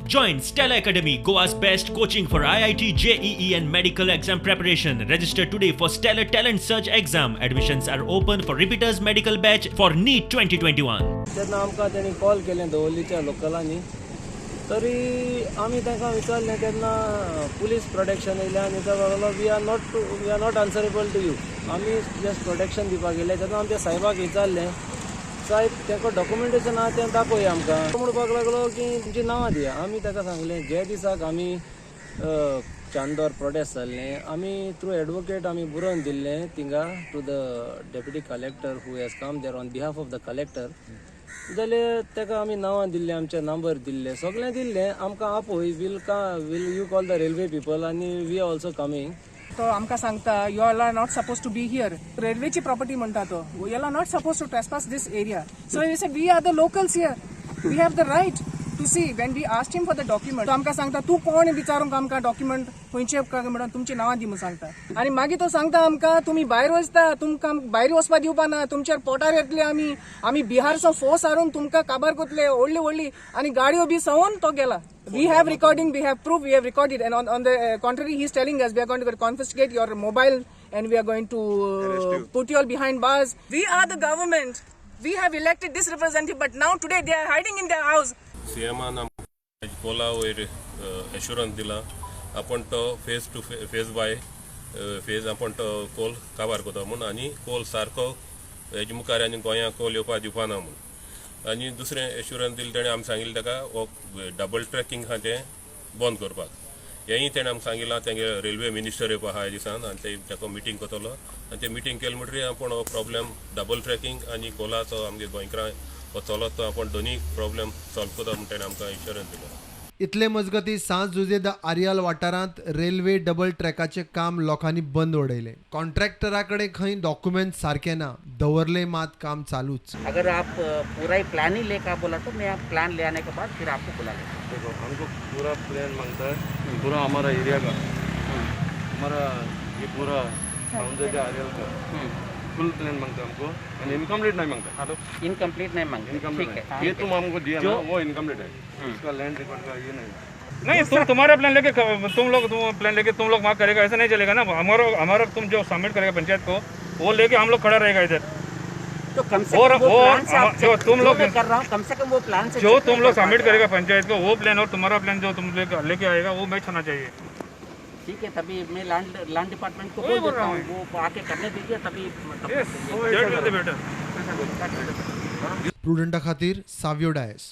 Join Stella Academy, Goa's best coaching for IIT, JEE and medical exam preparation. Register today for Stellar Talent Search exam. Admissions are open for repeaters medical batch for NEET 2021. तेन्ना आमकां तेणी call केलें दवर्लीच्या लोकलांनी, तरी आमी तांकां विचारलें तेन्ना police protection येयलें आनी तो लागलो we are not answerable to you. आमी जस्ट प्रोटेक्शन दिवपाक गेले तेन्ना आमच्या साहेबाक विचारलें, साहेब तेका डॉक्युमेंटेशन आहा तें दाखय आमकां. तो म्हणपाक लागलो की तुमची नांवां दिया. आमी ताका सांगलें जे दिसाक आमी चांदोर प्रोटेस्ट जाल्लें आमी थ्रू एडवोकेट आमी बरोवन दिल्लें थिंगा to the deputy collector who has come there on behalf of the collector. जाल्यार ताका आमी नांवां दिल्लें, आमचे नंबर दिल्ले, सगळें दिल्लें. आमकां आपय will you call the railway people आनी वी आर ऑल्सो कमींग. तो आमकां सांगता you are not supposed to be here. रेल्वेची प्रॉपर्टी म्हणटा तो, you are not supposed to trespass this area. So we said we are the locals here, we have the right to see. When we asked him for the document, तो आमकां सांगता तूं कोण विचारूंक आमकां डॉक्युमेंट खंयचे म्हणून तुमची नांवां दी म्हणून सांगता. आनी मागीर तो सांगता आमकां तुमी भायर वचता, तुमकां भायर वचपाक दिवपा ना, तुमचेर पोटार येतले आमी बिहारचो फोर्स हाडून तुमकां काबार करतले व्हडली आनी गाडयो बी सवून तो गेला. We have recording, we have proof, we have recorded, and on the contrary, he is telling us we are going to confiscate your mobile and we are going to put you all behind bars. We are the government. We have elected this representative, but now today they are hiding in their house. सीएमान कोला वयर assurance दिला आपण तो phase to phase by phase आपण तो Coal काबार करता म्हणून आनी कोल सारको हेजे मुखार आनी गोंया कोल येवपा दिवपा ना म्हणून. आनी दुसरें एश्युरन्स दिलें तेणें आमकां सांगिल्लें ताका हो डबल ट्रॅकिंग आहा तें बंद करपाक. हेंय तेणें आमकां सांगिलां तेंगे रेल्वे मिनिस्टर येवपा आहा ह्या दिसान आनी तेका मिटींग करतलो आनी तें मिटींग केले म्हणटरी आपण हो प्रॉब्लेम डबल ट्रॅकिंग आनी कोलाचो आमगे गोंयकारां हो चलत तो आपण दोनी प्रॉब्लेम सॉल्व करता म्हणून तेणें आमकां इन्शुरन्स दिलो. इतले मजगती सांज जुजेद आर्याल वाठारांत रेल्वे डबल ट्रॅकाचें काम लोकांनी बंद उडयलें. कॉन्ट्रॅक्टरा कडेन खंय डॉक्युमेंट सारके ना, दवरले मात काम चालूच. अगर आप पूरा ही प्लान ही लेकर बोला तो मैं आप प्लान ले आने के बाद फिर आपको बुला लेंगे. देखो हमको पूरा प्लान मांगता है, पूरा हमारा एरिया का, हमारा ये पूरा बाउंड्री का एरिया का फुल प्लान मांगता है हमको. एंड इनकम्प्लीट नहीं मांगता. हेलो, इनकम्प्लीट नहीं मांगे. ठीक है, ये तुम हमको दिया ना वो इनकम्प्लीट है. इसका लैंड रिकॉर्ड का ये नहीं. तुम तुम्हारा प्लान लेके तुम लोग वहाँ करेगा, ऐसा नहीं चलेगा ना. हमारा तुम जो सबमिट करेगा पंचायत को वो लेके हम लोग खड़ा रहेगा इधर. तो कम से कम वो प्लान से जो तुम लोग कर रहा हूँ, कम से कम वो प्लान से जो तुम लोग सबमिट करेगा पंचायत को वो प्लान और तुम्हारा प्लान जो तुम लेके आएगा वो मैच होना चाहिए. ठीक है, तभी मैं लैंड डिपार्टमेंट को बोल देता हूँ, वो आके करने दीजिए तभी. प्रुडंटा खातीर सावियो डायस.